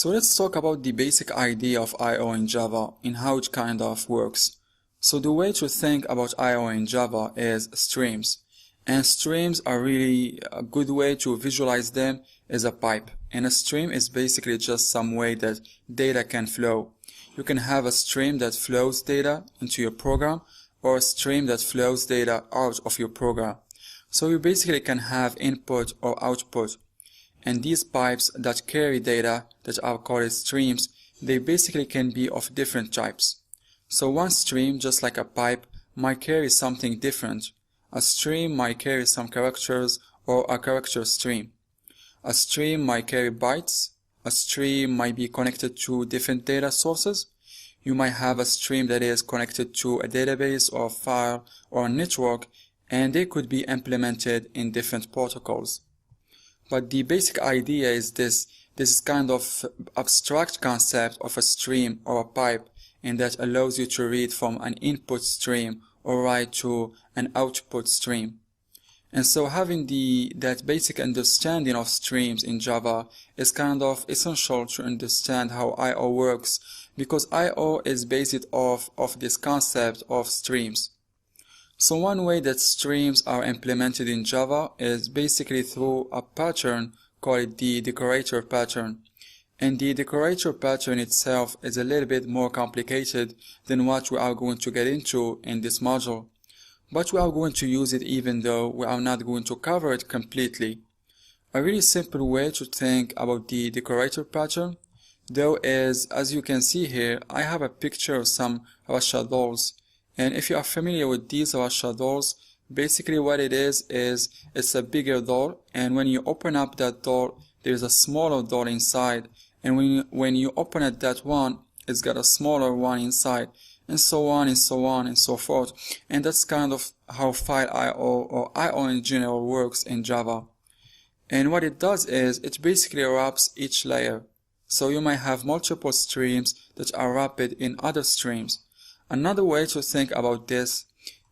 So let's talk about the basic idea of I/O in Java and how it kind of works. So the way to think about I/O in Java is streams. And streams are really a good way to visualize them as a pipe. And a stream is basically just some way that data can flow. You can have a stream that flows data into your program or a stream that flows data out of your program. So you basically can have input or output. And these pipes that carry data that are called streams, they basically can be of different types. So one stream, just like a pipe, might carry something different. A stream might carry some characters or a character stream. A stream might carry bytes. A stream might be connected to different data sources. You might have a stream that is connected to a database or a file or a network, and they could be implemented in different protocols. But the basic idea is this is kind of abstract concept of a stream or a pipe, and that allows you to read from an input stream or write to an output stream. And so having that basic understanding of streams in Java is kind of essential to understand how I/O works, because I/O is based off of this concept of streams. So one way that streams are implemented in Java is basically through a pattern called the decorator pattern. And the decorator pattern itself is a little bit more complicated than what we are going to get into in this module. But we are going to use it even though we are not going to cover it completely. A really simple way to think about the decorator pattern, though, is, as you can see here, I have a picture of some Russia dolls. And if you are familiar with these Russia dolls, basically what it is it's a bigger doll, and when you open up that doll, there's a smaller doll inside, and when you open at that one, it's got a smaller one inside, and so on and so on and so forth. And that's kind of how file I/O or I/O in general works in Java. And what it does is it basically wraps each layer. So you might have multiple streams that are wrapped in other streams. Another way to think about this,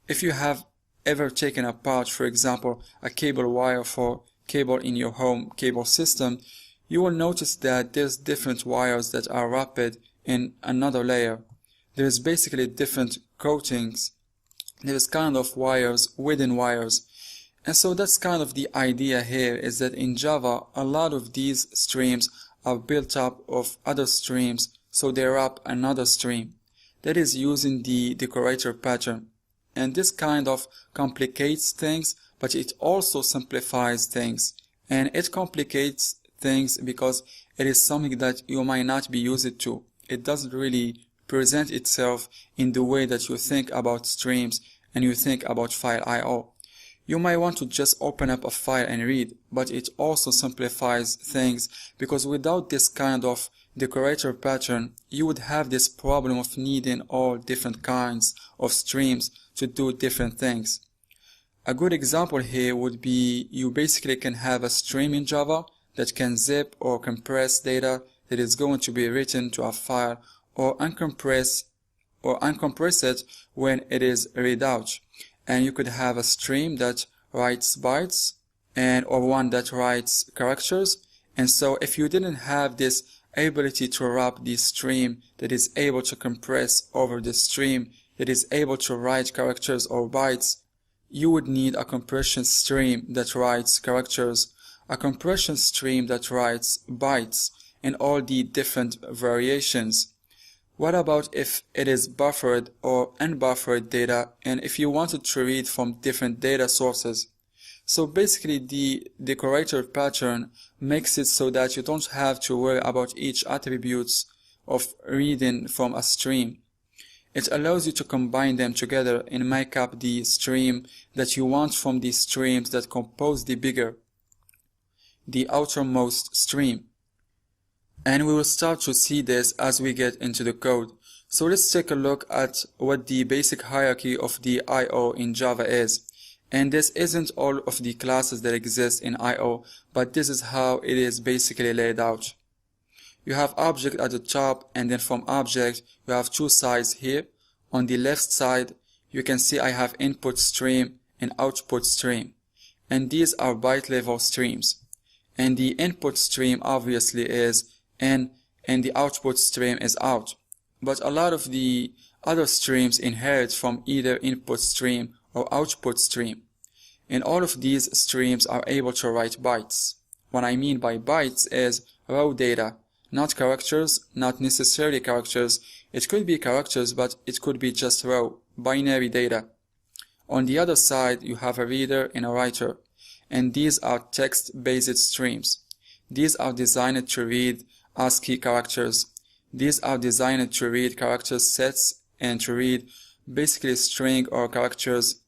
if you have ever taken apart, for example, a cable wire for cable in your home cable system, you will notice that there's different wires that are wrapped in another layer. There's basically different coatings. There's kind of wires within wires. And so that's kind of the idea here, is that in Java, a lot of these streams are built up of other streams, so they wrap another stream. That is using the decorator pattern. And this kind of complicates things, but it also simplifies things. And it complicates things because it is something that you might not be used to. It doesn't really present itself in the way that you think about streams and you think about file I/O. You might want to just open up a file and read, but it also simplifies things, because without this kind of decorator pattern, you would have this problem of needing all different kinds of streams to do different things. A good example here would be you basically can have a stream in Java that can zip or compress data that is going to be written to a file, or uncompress it when it is read out. And you could have a stream that writes bytes or one that writes characters. And so if you didn't have this ability to wrap the stream that is able to compress over the stream that is able to write characters or bytes, you would need a compression stream that writes characters, a compression stream that writes bytes, and all the different variations. What about if it is buffered or unbuffered data, and if you wanted to read from different data sources? So basically the decorator pattern makes it so that you don't have to worry about each attributes of reading from a stream. It allows you to combine them together and make up the stream that you want from the streams that compose the outermost stream. And we will start to see this as we get into the code. So let's take a look at what the basic hierarchy of the I/O in Java is. And this isn't all of the classes that exist in I/O, but this is how it is basically laid out. You have object at the top, and then from object you have two sides here. On the left side you can see I have input stream and output stream, and these are byte level streams. And the input stream obviously is N and the output stream is out. But a lot of the other streams inherit from either input stream or output stream. And all of these streams are able to write bytes. What I mean by bytes is raw data, not characters, not necessarily characters. It could be characters, but it could be just raw, binary data. On the other side, you have a reader and a writer, and these are text-based streams. These are designed to read ASCII characters. These are designed to read character sets and to read basically string or characters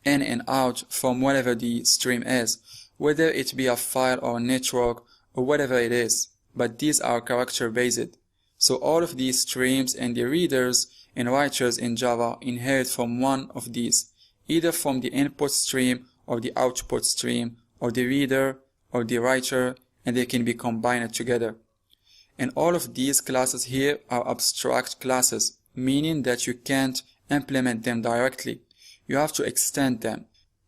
in and out from whatever the stream is, whether it be a file or a network or whatever it is. But these are character-based. So all of these streams and the readers and writers in Java inherit from one of these, either from the input stream or the output stream or the reader or the writer, and they can be combined together. And all of these classes here are abstract classes, meaning that you can't implement them directly. You have to extend them.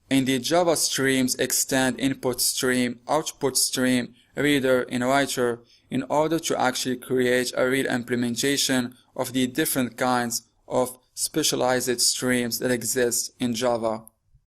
And the Java streams extend input stream, output stream, reader, and writer in order to actually create a real implementation of the different kinds of specialized streams that exist in Java.